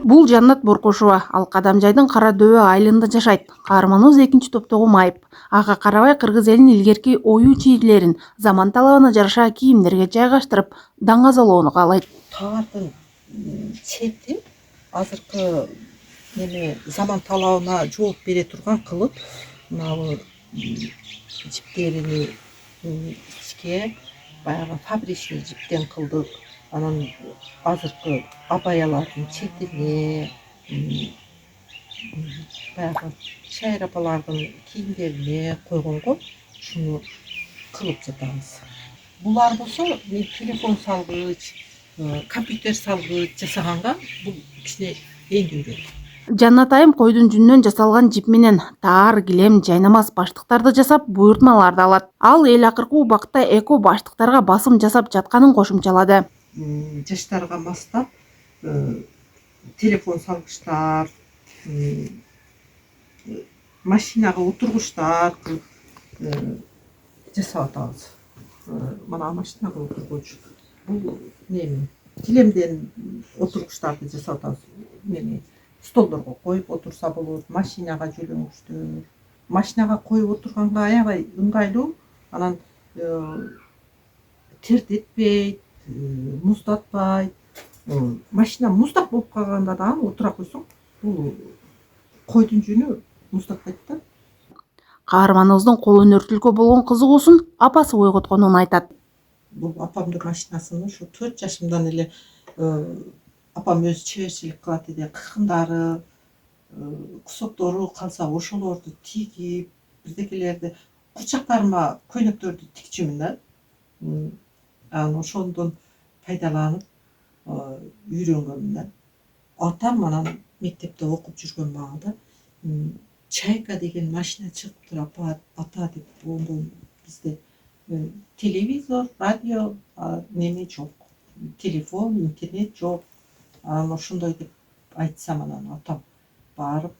Бул Жаннат Боркошова, ал Кадамжайдын Кара Дөбө айылында жашайт. Каарманыбыз экинчи топтогу майып. Ага карабай кыргыз элинин илгерки ою чийилерин заман талабына жараша кийимдерге жайгаштырып, даңазалоону каалайт. Товардын чети азыркы заман талабына жооп бере турган кылып, мына жиптерини ичке баягы фабричный жиптен кылдык. Анан азыркы абаялардын четине, баягы шайыр апалардын кийимдерине койгонго шуну кылып жатабыз. Булар болсо мен телефон салгыч, компьютер салгыч жасаганга бул кичине эңдүүрөөк. Жаннат айым койдун жүнүнөн жасалган жип менен таар, килем, жайнамаз баштыктарды жасап, буйртмаларды алат. Ал эл акыркы убакта эко баштыктарга басым жасап жатканын кошумчалады. Жаштарга мастап телефон салгычтар, машинага отургучтар жасап атабыз. Мына машинага отургуч, бул килемден отургучтарды жасап атабыз. Столдорго коюп отурса болот, машинага жөлөңүчтөр. Машинага коюп отурганга аябай ыңгайлуу, анан тердетпейт, муздатпайт. Машина муздак болуп калганда дагы отура койсоң, бул койдун жүнү муздатпайт да. Каарманыбыздын кол өнөртүлүккө болгон кызыгуусун апасы ойготконун айтат. Бул апамдын машинасыны ушу 4 жашымдан эле апам өзү чеберчилик кылат эди. Кыкындары, кусоктору калса ошолорду тигип, бирдекелерди курчактарыма көйнөктөрдү тикчүмүн да. Анан ошондон пайдаланып үйрөнгөнмүн да. Атам анан мектепте окуп жүргөн маалда чайка деген машина чыгыптыр ата деп, ондон бизде телевизор, радио неме жок, телефон, интернет жок. Анан ошондой деп айтсам, анан атам барып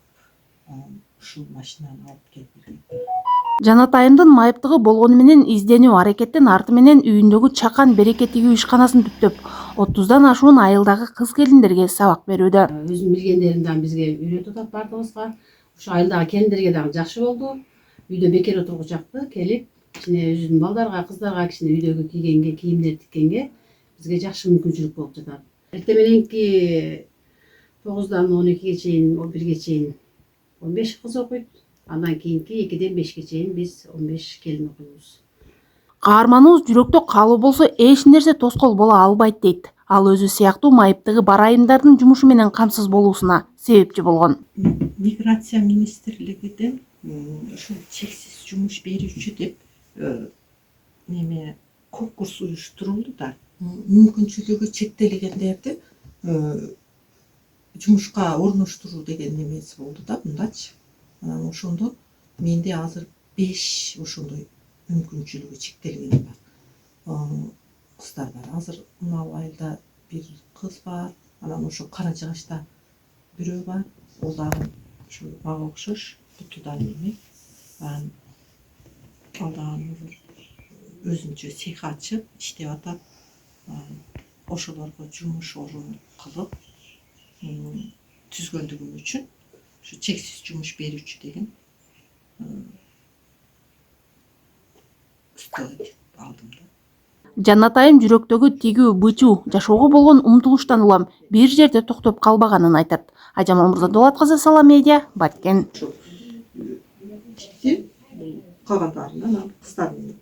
ушул машинаны алып келип. Жаннат айымдын майыптыгы болгону менен изденүү аракеттин арты менен үйүндөгү Чакан Береке тигүү ишканасын түптөп, 30дан ашуун айылдагы кыз келиндерге сабак берүүдө. Өзүм билгендеримди бизге үйрөтүп атат бардыгыбызга. Ушу айылдагы келиндерге дагы жакшы болду. Үйдө бекер отургучакты келип, кичине өзүнүн балдарга, кыздарга кичине үйдөгү кийгенге, кийимдер тиккенге бизге жакшы мүмкүнчүлүк болуп жатат. Эртең мененки 9дан 12ге чейин, 11ге чейин 15 кыз окуйт. Андан кийинки 2ден 5ке чейин биз 15 келин окуйбуз. Каарманыбыз жүрөктө калуу болсо эч нерсе тоскоол боло албайт дейт. Ал өзү сыяктуу майыптыгы бар айымдардын жумушу менен камсыз болуусуна себепчи болгон. Миграция министрлигинен ушул чексиз жумуш берүүчү деп конкурс уюштурулду да. Мүмкүнчүлүгү чектелгендерди жумушка орноштуруу деген немеси болду да, мындачы. Анан ошондон менде азыр 5 ошондой мүмкүнчүлүгү чектелген бар кыздар бар. Азыр мына айылда бир кыз бар, анан ошо Кара Жыгачта бирөө бар. Ол дагы ушу мага окшош бутудан эме. Ал дагы өзүнчө цех ачып иштеп атат. Ошолорго жумуш орун кылып түзгөндүгүм үчүн ушу чексиз жумуш берүүчү деген алдым да. Жаннат айым жүрөктөгү тигүү, бычуу, жашоого болгон умтулуштан улам бир жерде токтоп калбаганын айтат. Ажамал Мырзадулат кызы, Салам Медиа, Баткен. Калгандарынан кыздар менен